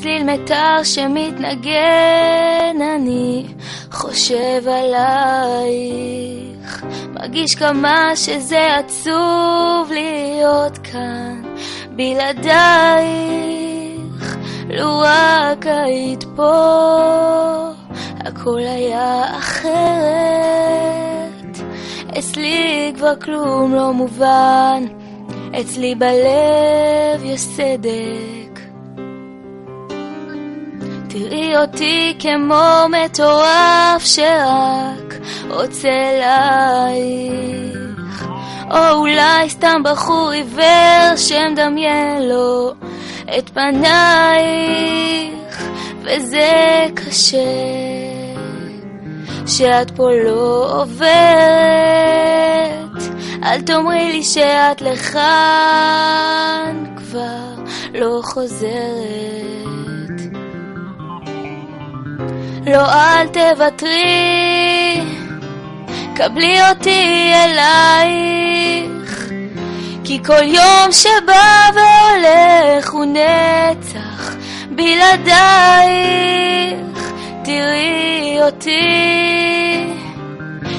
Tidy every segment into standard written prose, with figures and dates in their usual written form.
צליל מיתר שמתנגן, אני חושב עלייך, מרגיש כמה שזה עצוב להיות כאן בלעדייך. לו רק היית פה הכל היה אחרת, אצלי כבר כלום לא מובן, אצלי בלב יש סדק. תראי אותי כמו מטורף שרק רוצה אלייך, או אולי סתם בחור עיוור שמדמיין לו את פנייך. וזה קשה שאת פה לא עוברת, אל תאמרי לי שאת לכאן כבר לא חוזרת. לא, אל תוותרי, קבלי אותי אלייך, כי כל יום שבא והולך הוא נצח בלעדייך. תראי אותי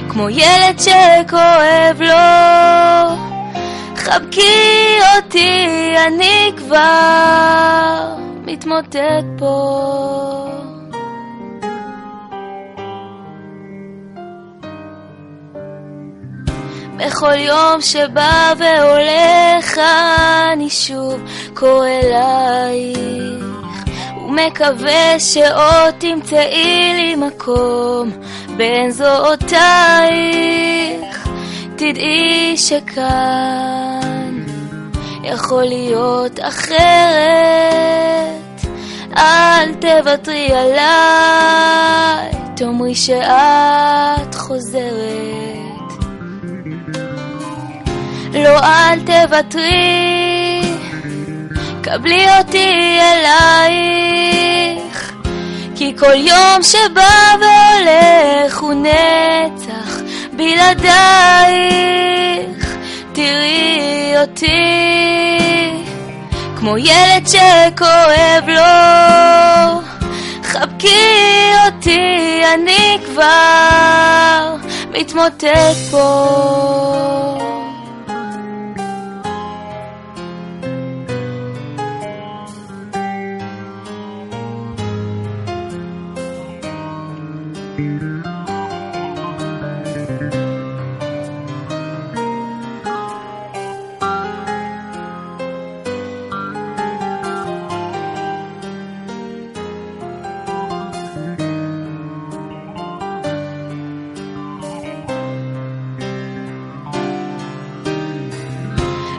כמו ילד שכואב לו, חבקי אותי, אני כבר מתמוטט פה. בכל יום שבא והולך אני שוב קורא אלייך, ומקווה שעוד תמצאי לי מקום בין זרועותייך. תדעי שכאן יכול להיות אחרת, אל תוותרי עליי, תאמרי שאת חוזרת. לא, אל תוותרי, קבלי אותי אלייך, כי כל יום שבא והולך הוא נצח בלעדייך. תראי אותי כמו ילד שכואב לו, חבקי אותי, אני כבר מתמוטט פה.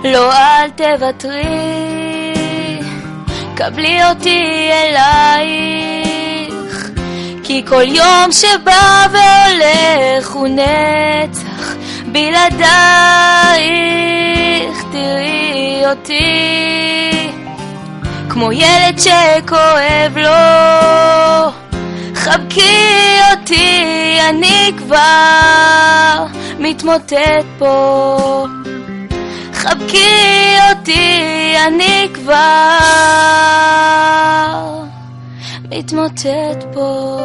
לא, אל תוותרי, קבלי אותי אלייך, כי כל יום שבא והולך הוא נצח בלעדייך. תראי אותי כמו ילד שכואב לו, חבקי אותי, אני כבר מתמוטט פה. חבקי אותי, אני כבר מתמוטט פה.